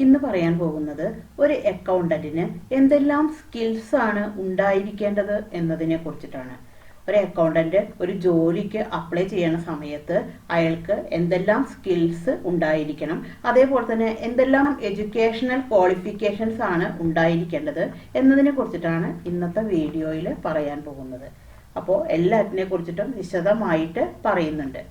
ഇന്ന് പറയാൻ പോകുന്നത് ഒരു അക്കൗണ്ടന്റിന് എന്തെല്ലാം സ്കിൽസ് ആണ് ഉണ്ടായിരിക്കേണ്ടത് എന്നതിനെ കുറിച്ചിട്ടാണ്. ഒരു അക്കൗണ്ടന്റ് ഒരു ജോലിക്ക് അപ്ലൈ ചെയ്യുന്ന സമയത്ത് അയാൾക്ക് എന്തെല്ലാം സ്കിൽസ് ഉണ്ടായിരിക്കണം, അതേപോലെ തന്നെ എന്തെല്ലാം എഡ്യൂക്കേഷണൽ ക്വാളിഫിക്കേഷൻസ് ആണ് ഉണ്ടായിരിക്കേണ്ടത് എന്നതിനെ കുറിച്ചിട്ടാണ് ഇന്നത്തെ വീഡിയോയിൽ പറയാൻ പോകുന്നത്. അപ്പോൾ എല്ലാറ്റിനെ കുറിച്ചിട്ടും വിശദമായിട്ട് പറയുന്നുണ്ട്.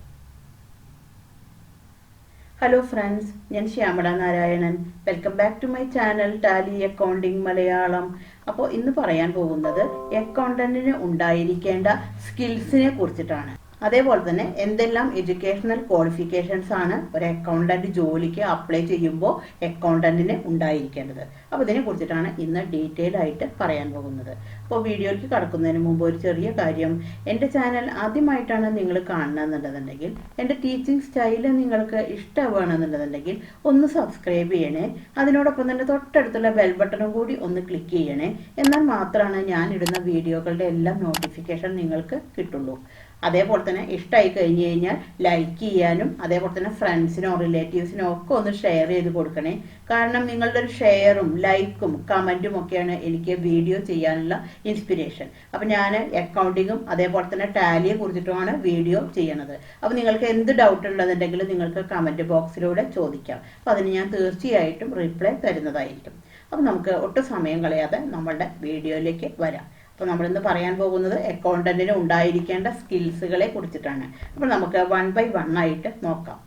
ഹലോ ഫ്രണ്ട്സ്, ഞാൻ Shyamala Narayanan. Welcome back to my channel tally accounting Malayalam. അപ്പോൾ ഇന്ന് പറയാൻ പോകുന്നത് അക്കൗണ്ടന്റിന് ഉണ്ടായിരിക്കേണ്ട സ്കിൽസിനെ കുറിച്ചിട്ടാണ്. അതേപോലെ തന്നെ എന്തെല്ലാം എഡ്യൂക്കേഷണൽ ക്വാളിഫിക്കേഷൻസ് ആണ് ഒരു അക്കൗണ്ടന്റ് ജോലിക്ക് അപ്ലൈ ചെയ്യുമ്പോൾ അക്കൗണ്ടന്റിന് ഉണ്ടായിരിക്കേണ്ടത്. അപ്പോൾ ഇതിനെ കുറിച്ചിട്ടാണ് ഇന്ന് ഡീറ്റെയിൽ ആയിട്ട് പറയാൻ പോകുന്നത്. അപ്പോൾ വീഡിയോയിലേക്ക് കടക്കുന്നതിന് മുമ്പ് ഒരു ചെറിയ കാര്യം, എൻ്റെ ചാനൽ ആദ്യമായിട്ടാണ് നിങ്ങൾ കാണണമെന്നുണ്ടെന്നുണ്ടെങ്കിൽ, എൻ്റെ ടീച്ചിങ് സ്റ്റൈല് നിങ്ങൾക്ക് ഇഷ്ടമാണെന്നുണ്ടെന്നുണ്ടെങ്കിൽ ഒന്ന് സബ്സ്ക്രൈബ് ചെയ്യണേ. അതിനോടൊപ്പം തന്നെ തൊട്ടടുത്തുള്ള ബെൽ ബട്ടണും കൂടി ഒന്ന് ക്ലിക്ക് ചെയ്യണേ. എന്നാൽ മാത്രമാണ് ഞാൻ ഇടുന്ന വീഡിയോകളുടെ എല്ലാം നോട്ടിഫിക്കേഷൻ നിങ്ങൾക്ക് കിട്ടുള്ളൂ. അതേപോലെ തന്നെ ഇഷ്ടമായി കഴിഞ്ഞു കഴിഞ്ഞാൽ ലൈക്ക് ചെയ്യാനും അതേപോലെ തന്നെ ഫ്രണ്ട്സിനോ റിലേറ്റീവ്സിനോ ഒക്കെ ഒന്ന് ഷെയർ ചെയ്ത് കൊടുക്കണേ. കാരണം നിങ്ങളുടെ ഒരു ഷെയറും ലൈക്കും കമൻറ്റും ഒക്കെയാണ് എനിക്ക് വീഡിയോ ചെയ്യാനുള്ള ഇൻസ്പിരേഷൻ. അപ്പം ഞാൻ അക്കൗണ്ടിങ്ങും അതേപോലെ തന്നെ ടാലിയെ കുറിച്ചിട്ടുമാണ് വീഡിയോ ചെയ്യണത്. അപ്പോൾ നിങ്ങൾക്ക് എന്ത് ഡൗട്ട് ഉള്ളതുണ്ടെങ്കിൽ നിങ്ങൾക്ക് കമൻറ്റ് ബോക്സിലൂടെ ചോദിക്കാം. അപ്പോൾ അതിന് ഞാൻ തീർച്ചയായിട്ടും റിപ്ലൈ തരുന്നതായിരിക്കും. അപ്പോൾ നമുക്ക് ഒട്ടും സമയം കളയാതെ നമ്മളുടെ വീഡിയോയിലേക്ക് വരാം. അപ്പോൾ നമ്മളിന്ന് പറയാൻ പോകുന്നത് അക്കൗണ്ടന്റിന് ഉണ്ടായിരിക്കേണ്ട സ്കിൽസുകളെ കുറിച്ചിട്ടാണ്. അപ്പോൾ നമുക്ക് 1 by 1 ആയിട്ട് നോക്കാം.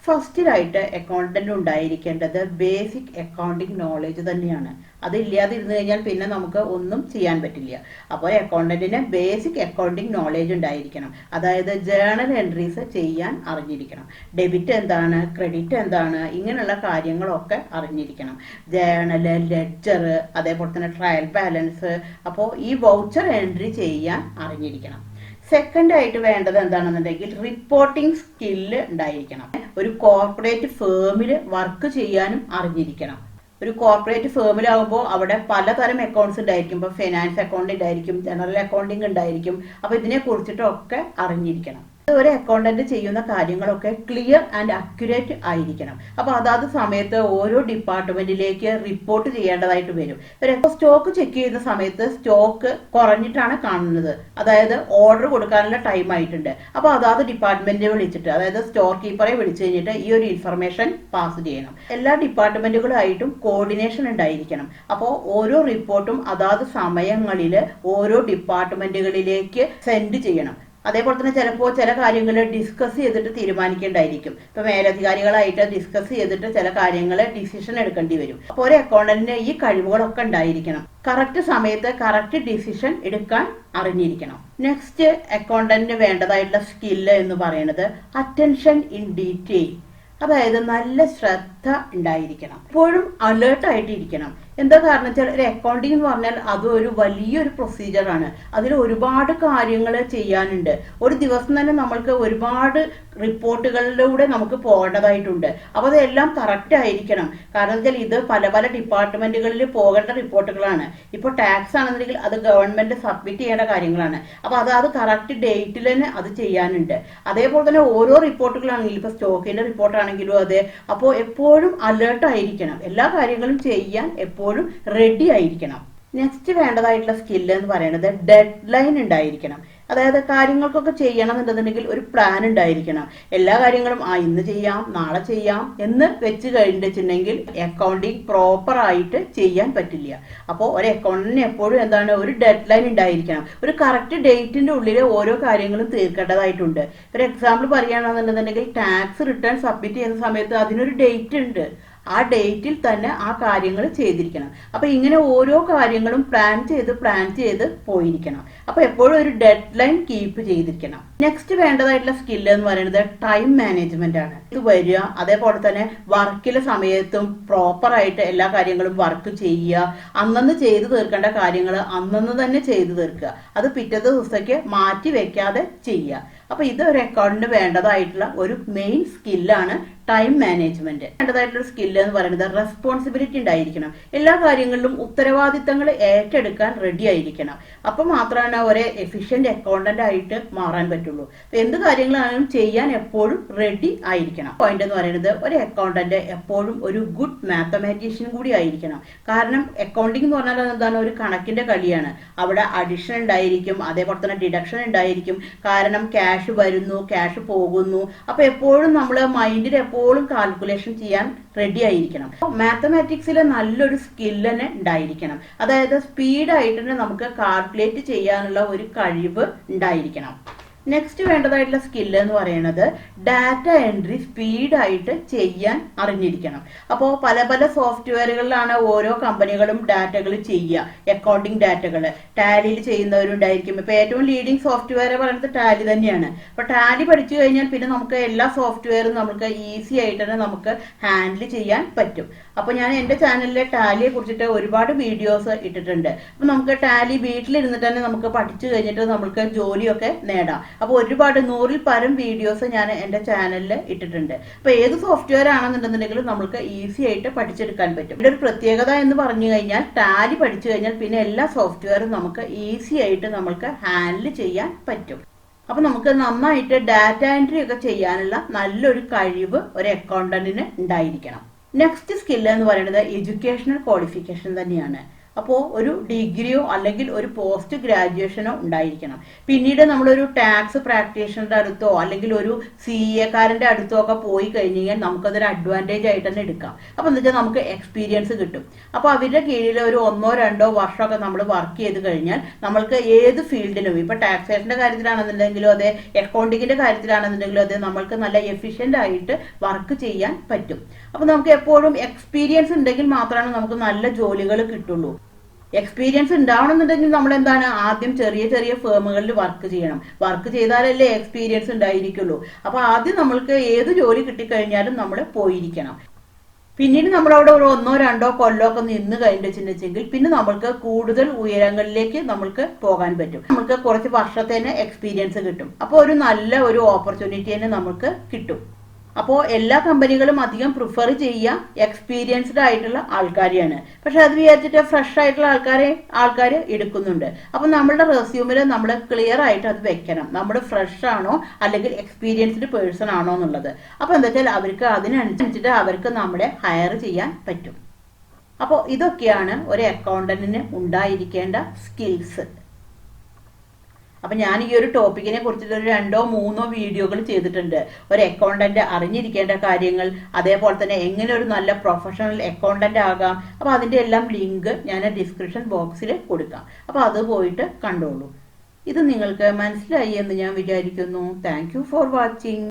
ഫസ്റ്റിലായിട്ട് അക്കൗണ്ടന്റ് ഉണ്ടായിരിക്കേണ്ടത് ബേസിക് അക്കൗണ്ടിങ് നോളേജ് തന്നെയാണ്. അതില്ലാതെ ഇരുന്ന് കഴിഞ്ഞാൽ പിന്നെ നമുക്ക് ഒന്നും ചെയ്യാൻ പറ്റില്ല. അപ്പോൾ അക്കൗണ്ടന്റിന് ബേസിക് അക്കൗണ്ടിങ് നോളേജ് ഉണ്ടായിരിക്കണം. അതായത് ജേണൽ എൻട്രീസ് ചെയ്യാൻ അറിഞ്ഞിരിക്കണം. ഡെബിറ്റ് എന്താണ്, ക്രെഡിറ്റ് എന്താണ്, ഇങ്ങനെയുള്ള കാര്യങ്ങളൊക്കെ അറിഞ്ഞിരിക്കണം. ജേണല്, ലെഡ്ജർ, അതേപോലെ തന്നെ ട്രയൽ ബാലൻസ്, അപ്പോൾ ഈ വൗച്ചർ എൻട്രി ചെയ്യാൻ അറിഞ്ഞിരിക്കണം. സെക്കൻഡ് ആയിട്ട് വേണ്ടത് എന്താണെന്നുണ്ടെങ്കിൽ റിപ്പോർട്ടിംഗ് സ്കില്ല് ഉണ്ടായിരിക്കണം. ഒരു കോർപ്പറേറ്റ് ഫേമിൽ വർക്ക് ചെയ്യാനും അറിഞ്ഞിരിക്കണം. ഒരു കോർപ്പറേറ്റ് ഫേമിലാകുമ്പോൾ അവിടെ പലതരം അക്കൗണ്ട്സ് ഉണ്ടായിരിക്കും. ഇപ്പോൾ ഫിനാൻസ് അക്കൗണ്ട് ഉണ്ടായിരിക്കും, ജനറൽ അക്കൗണ്ടിങ് ഉണ്ടായിരിക്കും. അപ്പോൾ ഇതിനെ കുറിച്ചിട്ടൊക്കെ അറിഞ്ഞിരിക്കണം. ഒരു അക്കൗണ്ടന്റ് ചെയ്യുന്ന കാര്യങ്ങളൊക്കെ ക്ലിയർ ആൻഡ് അക്യുറേറ്റ് ആയിരിക്കണം. അപ്പോൾ അതാത് സമയത്ത് ഓരോ ഡിപ്പാർട്ട്മെന്റിലേക്ക് റിപ്പോർട്ട് ചെയ്യേണ്ടതായിട്ട് വരും. സ്റ്റോക്ക് ചെക്ക് ചെയ്യുന്ന സമയത്ത് സ്റ്റോക്ക് കുറഞ്ഞിട്ടാണ് കാണുന്നത്, അതായത് ഓർഡർ കൊടുക്കാനുള്ള ടൈം ആയിട്ടുണ്ട്. അപ്പോൾ അതാത് ഡിപ്പാർട്ട്മെന്റിനെ വിളിച്ചിട്ട്, അതായത് സ്റ്റോർ കീപ്പറെ വിളിച്ചു കഴിഞ്ഞിട്ട് ഈ ഒരു ഇൻഫർമേഷൻ പാസ് ചെയ്യണം. എല്ലാ ഡിപ്പാർട്ട്മെന്റുകളായിട്ടും കോർഡിനേഷൻ ഉണ്ടായിരിക്കണം. അപ്പോൾ ഓരോ റിപ്പോർട്ടും അതാത് സമയങ്ങളിൽ ഓരോ ഡിപ്പാർട്ട്മെന്റുകളിലേക്ക് സെൻഡ് ചെയ്യണം. അതേപോലെ തന്നെ ചിലപ്പോൾ ചില കാര്യങ്ങൾ ഡിസ്കസ് ചെയ്തിട്ട് തീരുമാനിക്കേണ്ടായിരിക്കും. ഇപ്പൊ മേലധികാരികളായിട്ട് ഡിസ്കസ് ചെയ്തിട്ട് ചില കാര്യങ്ങൾ ഡിസിഷൻ എടുക്കേണ്ടി വരും. അപ്പോൾ ഒരു അക്കൗണ്ടന്റിന് ഈ കഴിവുകളൊക്കെ ഉണ്ടായിരിക്കണം. കറക്റ്റ് സമയത്ത് കറക്റ്റ് ഡിസിഷൻ എടുക്കാൻ അറിഞ്ഞിരിക്കണം. നെക്സ്റ്റ് അക്കൗണ്ടന്റിന് വേണ്ടതായിട്ടുള്ള സ്കില്ല് എന്ന് പറയുന്നത് അറ്റൻഷൻ ഇൻ ഡീറ്റെയിൽ. അതായത് നല്ല ശ്രദ്ധ ഉണ്ടായിരിക്കണം. എപ്പോഴും അലേർട്ട് ആയിട്ട് ഇരിക്കണം. എന്താ കാരണം വെച്ചാൽ ഒരു അക്കൗണ്ടിങ് എന്ന് പറഞ്ഞാൽ അത് ഒരു വലിയൊരു പ്രൊസീജിയറാണ്. അതിൽ ഒരുപാട് കാര്യങ്ങൾ ചെയ്യാനുണ്ട്. ഒരു ദിവസം തന്നെ നമ്മൾക്ക് ഒരുപാട് റിപ്പോർട്ടുകളിലൂടെ നമുക്ക് പോകേണ്ടതായിട്ടുണ്ട്. അപ്പോൾ അതെല്ലാം കറക്റ്റ് ആയിരിക്കണം. കാരണം വെച്ചാൽ ഇത് പല പല ഡിപ്പാർട്ട്മെന്റുകളിൽ പോകേണ്ട റിപ്പോർട്ടുകളാണ്. ഇപ്പോൾ ടാക്സ് ആണെന്നുണ്ടെങ്കിൽ അത് ഗവൺമെന്റ് സബ്മിറ്റ് ചെയ്യേണ്ട കാര്യങ്ങളാണ്. അപ്പോൾ അത് കറക്റ്റ് ഡേറ്റിൽ തന്നെ അത് ചെയ്യാനുണ്ട്. അതേപോലെ തന്നെ ഓരോ റിപ്പോർട്ടുകളാണെങ്കിലും, ഇപ്പൊ സ്റ്റോക്കിന്റെ റിപ്പോർട്ടാണെങ്കിലും അതെ. അപ്പോൾ എപ്പോഴും അലേർട്ട് ആയിരിക്കണം. എല്ലാ കാര്യങ്ങളും ചെയ്യാൻ എപ്പോഴും റെഡി ആയിരിക്കണം. നെക്സ്റ്റ് വേണ്ടതായിട്ടുള്ള സ്കില്ല് എന്ന് പറയുന്നത് ഡെഡ് ലൈൻ ഉണ്ടായിരിക്കണം. അതായത് കാര്യങ്ങൾക്കൊക്കെ ചെയ്യണം എന്നുണ്ടെന്നുണ്ടെങ്കിൽ ഒരു പ്ലാൻ ഉണ്ടായിരിക്കണം. എല്ലാ കാര്യങ്ങളും ഇന്ന് ചെയ്യാം നാളെ ചെയ്യാം എന്ന് വെച്ച് കഴിഞ്ഞിട്ടുണ്ടെങ്കിൽ അക്കൗണ്ടിങ് പ്രോപ്പർ ആയിട്ട് ചെയ്യാൻ പറ്റില്ല. അപ്പോൾ ഒരു അക്കൗണ്ടിന് എപ്പോഴും എന്താണ്, ഒരു ഡെഡ് ലൈൻ ഉണ്ടായിരിക്കണം. ഒരു കറക്റ്റ് ഡേറ്റിന്റെ ഉള്ളിൽ ഓരോ കാര്യങ്ങളും തീർക്കേണ്ടതായിട്ടുണ്ട്. ഒരു എക്സാമ്പിൾ പറയുകയാണെന്നുണ്ടെന്നുണ്ടെങ്കിൽ ടാക്സ് റിട്ടേൺ സബ്മിറ്റ് ചെയ്യുന്ന സമയത്ത് അതിനൊരു ഡേറ്റ് ഉണ്ട്. ആ ഡേറ്റിൽ തന്നെ ആ കാര്യങ്ങൾ ചെയ്തിരിക്കണം. അപ്പൊ ഇങ്ങനെ ഓരോ കാര്യങ്ങളും പ്ലാൻ ചെയ്ത് പോയിരിക്കണം. അപ്പൊ എപ്പോഴും ഒരു ഡെഡ് ലൈൻ കീപ്പ് ചെയ്തിരിക്കണം. നെക്സ്റ്റ് വേണ്ടതായിട്ടുള്ള സ്കില്ല് എന്ന് പറയുന്നത് ടൈം മാനേജ്മെന്റ് ആണ്. ഇത് വരിക, അതേപോലെ തന്നെ വർക്കിലെ സമയത്തും പ്രോപ്പർ ആയിട്ട് എല്ലാ കാര്യങ്ങളും വർക്ക് ചെയ്യുക. അന്നന്ന് ചെയ്തു തീർക്കേണ്ട കാര്യങ്ങൾ അന്നന്ന് തന്നെ ചെയ്തു തീർക്കുക. അത് പിറ്റത്തെ ദിവസത്തേക്ക് മാറ്റി വെക്കാതെ ചെയ്യുക. അപ്പൊ ഇത് ഒരു അക്കൗണ്ടിന് വേണ്ടതായിട്ടുള്ള ഒരു മെയിൻ സ്കില്ലാണ് ടൈം മാനേജ്മെന്റ്. വേണ്ടതായിട്ടുള്ള സ്കില്ല് എന്ന് പറയുന്നത് റെസ്പോൺസിബിലിറ്റി ഉണ്ടായിരിക്കണം. എല്ലാ കാര്യങ്ങളിലും ഉത്തരവാദിത്തങ്ങൾ ഏറ്റെടുക്കാൻ റെഡി ആയിരിക്കണം. അപ്പൊ മാത്രമാണ് ഒരു എഫിഷ്യന്റ് അക്കൗണ്ടന്റ് ആയിട്ട് മാറാൻ പറ്റുള്ളൂ. എന്ത് കാര്യങ്ങളാണെങ്കിലും ചെയ്യാൻ എപ്പോഴും റെഡി ആയിരിക്കണം. പോയിന്റ് എന്ന് പറയുന്നത് ഒരു അക്കൗണ്ടന്റ് എപ്പോഴും ഒരു ഗുഡ് മാത്തമാറ്റീഷ്യൻ കൂടി ആയിരിക്കണം. കാരണം അക്കൗണ്ടിങ് എന്ന് പറഞ്ഞാൽ എന്താണ്, ഒരു കണക്കിന്റെ കളിയാണ്. അവിടെ അഡിഷൻ ഉണ്ടായിരിക്കും, അതേപോലെ തന്നെ ഡിഡക്ഷൻ ഉണ്ടായിരിക്കും. കാരണം ക്യാഷ് വരുന്നു, ക്യാഷ് പോകുന്നു. അപ്പൊ എപ്പോഴും നമ്മൾ മൈൻഡിൽ എപ്പോഴും കാൽക്കുലേഷൻ ചെയ്യാൻ റെഡി ആയിരിക്കണം. മാത്തമാറ്റിക്സിൽ നല്ലൊരു സ്കില്ല് തന്നെ ഉണ്ടായിരിക്കണം. അതായത് സ്പീഡായിട്ട് തന്നെ നമുക്ക് കാൽക്കുലേറ്റ് ചെയ്യാനുള്ള ഒരു കഴിവ് ഉണ്ടായിരിക്കണം. നെക്സ്റ്റ് വേണ്ടതായിട്ടുള്ള സ്കില്ല് എന്ന് പറയുന്നത് ഡാറ്റ എൻട്രി സ്പീഡായിട്ട് ചെയ്യാൻ അറിഞ്ഞിരിക്കണം. അപ്പോൾ പല പല സോഫ്റ്റ്വെയറുകളിലാണ് ഓരോ കമ്പനികളും ഡാറ്റകൾ ചെയ്യുക. അക്കൗണ്ടിങ് ഡാറ്റകൾ ടാലിയിൽ ചെയ്യുന്നവരുണ്ടായിരിക്കും. ഇപ്പൊ ഏറ്റവും ലീഡിങ് സോഫ്റ്റ്വെയർ പറയുന്നത് ടാലി തന്നെയാണ്. അപ്പൊ ടാലി പഠിച്ചു കഴിഞ്ഞാൽ പിന്നെ നമുക്ക് എല്ലാ സോഫ്റ്റ്വെയറും നമുക്ക് ഈസി ആയിട്ട് തന്നെ നമുക്ക് ഹാൻഡിൽ ചെയ്യാൻ പറ്റും. അപ്പൊ ഞാൻ എന്റെ ചാനലിലെ ടാലിയെ കുറിച്ചിട്ട് ഒരുപാട് വീഡിയോസ് ഇട്ടിട്ടുണ്ട്. അപ്പൊ നമുക്ക് ടാലി വീട്ടിലിരുന്നിട്ട് തന്നെ നമുക്ക് പഠിച്ചു കഴിഞ്ഞിട്ട് നമുക്ക് ജോലിയൊക്കെ നേടാം. അപ്പൊ ഒരുപാട് 100-ൽ പരം വീഡിയോസ് ഞാൻ എന്റെ ചാനലിൽ ഇട്ടിട്ടുണ്ട്. അപ്പൊ ഏത് സോഫ്റ്റ്വെയർ ആണെന്നുണ്ടെന്നുണ്ടെങ്കിലും നമുക്ക് ഈസി ആയിട്ട് പഠിച്ചെടുക്കാൻ പറ്റും. ഇവിടെ ഒരു പ്രത്യേകത എന്ന് പറഞ്ഞു കഴിഞ്ഞാൽ ടാലി പഠിച്ചു കഴിഞ്ഞാൽ പിന്നെ എല്ലാ സോഫ്റ്റ്വെയറും നമുക്ക് ഈസി ആയിട്ട് നമുക്ക് ഹാൻഡിൽ ചെയ്യാൻ പറ്റും. അപ്പൊ നമുക്ക് നന്നായിട്ട് ഡാറ്റ എൻട്രി ഒക്കെ ചെയ്യാനുള്ള നല്ലൊരു കഴിവ് ഒരു അക്കൗണ്ടന്റിന് ഉണ്ടായിരിക്കണം. നെക്സ്റ്റ് സ്കില്ല് എന്ന് പറയുന്നത് എഡ്യൂക്കേഷണൽ ക്വാളിഫിക്കേഷൻ തന്നെയാണ്. അപ്പോൾ ഒരു ഡിഗ്രിയോ അല്ലെങ്കിൽ ഒരു പോസ്റ്റ് ഗ്രാജുവേഷനോ ഉണ്ടായിരിക്കണം. പിന്നീട് നമ്മളൊരു ടാക്സ് പ്രാക്ടീഷണറുടെ അടുത്തോ അല്ലെങ്കിൽ ഒരു CA അടുത്തോ ഒക്കെ പോയി കഴിഞ്ഞാൽ നമുക്കതൊരു അഡ്വാൻറ്റേജ് ആയിട്ട് തന്നെ എടുക്കാം. അപ്പൊ എന്താ വെച്ചാൽ നമുക്ക് എക്സ്പീരിയൻസ് കിട്ടും. അപ്പൊ അവരുടെ കീഴിൽ ഒരു 1-2 വർഷമൊക്കെ നമ്മൾ വർക്ക് ചെയ്ത് കഴിഞ്ഞാൽ നമ്മൾക്ക് ഏത് ഫീൽഡിലും, ഇപ്പൊ ടാക്സേഷന്റെ കാര്യത്തിലാണെന്നുണ്ടെങ്കിലും അതെ, അക്കൗണ്ടിങ്ങിന്റെ കാര്യത്തിലാണെന്നുണ്ടെങ്കിലും അതെ, നമ്മൾക്ക് നല്ല എഫിഷ്യന്റ് ആയിട്ട് വർക്ക് ചെയ്യാൻ പറ്റും. അപ്പൊ നമുക്ക് എപ്പോഴും എക്സ്പീരിയൻസ് ഉണ്ടെങ്കിൽ മാത്രമാണ് നമുക്ക് നല്ല ജോലികൾ കിട്ടുള്ളൂ. എക്സ്പീരിയൻസ് ഉണ്ടാവണമെന്നുണ്ടെങ്കിൽ നമ്മൾ എന്താണ്, ആദ്യം ചെറിയ ചെറിയ ഫേമുകളിൽ വർക്ക് ചെയ്യണം. വർക്ക് ചെയ്താലല്ലേ എക്സ്പീരിയൻസ് ഉണ്ടായിരിക്കുള്ളൂ. അപ്പൊ ആദ്യം നമ്മൾക്ക് ഏത് ജോലി കിട്ടിക്കഴിഞ്ഞാലും നമ്മൾ പോയിരിക്കണം. പിന്നീട് നമ്മളവിടെ ഒരു 1-2 കൊല്ലമൊക്കെ നിന്ന് കഴിഞ്ഞിട്ടുണ്ടെങ്കിൽ പിന്നെ നമ്മൾക്ക് കൂടുതൽ ഉയരങ്ങളിലേക്ക് നമ്മൾക്ക് പോകാൻ പറ്റും. നമുക്ക് കുറച്ച് വർഷത്തെ തന്നെ എക്സ്പീരിയൻസ് കിട്ടും. അപ്പോൾ ഒരു നല്ല ഒരു ഓപ്പർച്യൂണിറ്റി തന്നെ നമുക്ക് കിട്ടും. അപ്പോൾ എല്ലാ കമ്പനികളും അധികം പ്രിഫർ ചെയ്യുക എക്സ്പീരിയൻസ്ഡ് ആയിട്ടുള്ള ആൾക്കാരെയാണ്. പക്ഷെ അത് വിചാരിച്ചിട്ട് ഫ്രഷ് ആയിട്ടുള്ള ആൾക്കാർ എടുക്കുന്നുണ്ട്. അപ്പൊ നമ്മളുടെ റെസ്യൂമിൽ നമ്മൾ ക്ലിയർ ആയിട്ട് അത് വെക്കണം, നമ്മൾ ഫ്രഷ് ആണോ അല്ലെങ്കിൽ എക്സ്പീരിയൻസ്ഡ് പേഴ്സൺ ആണോ എന്നുള്ളത്. അപ്പൊ എന്താ വെച്ചാൽ അവർക്ക് അതിനനുസരിച്ചിട്ട് അവർക്ക് നമ്മളെ ഹയർ ചെയ്യാൻ പറ്റും. അപ്പോൾ ഇതൊക്കെയാണ് ഒരു അക്കൗണ്ടന്റിന് ഉണ്ടായിരിക്കേണ്ട സ്കിൽസ്. അപ്പൊ ഞാൻ ഈ ഒരു ടോപ്പിക്കിനെ കുറിച്ചിട്ട് ഒരു 2-3 വീഡിയോകൾ ചെയ്തിട്ടുണ്ട്. ഒരു അക്കൗണ്ടന്റ് അറിഞ്ഞിരിക്കേണ്ട കാര്യങ്ങൾ, അതേപോലെ തന്നെ എങ്ങനെ ഒരു നല്ല പ്രൊഫഷണൽ അക്കൗണ്ടന്റ് ആകാം. അപ്പൊ അതിന്റെ എല്ലാം ലിങ്ക് ഞാൻ ഡിസ്ക്രിപ്ഷൻ ബോക്സിൽ കൊടുക്കാം. അപ്പൊ അത് പോയിട്ട് കണ്ടോളൂ. ഇത് നിങ്ങൾക്ക് മനസ്സിലായി എന്ന് ഞാൻ വിചാരിക്കുന്നു. Thank you for watching.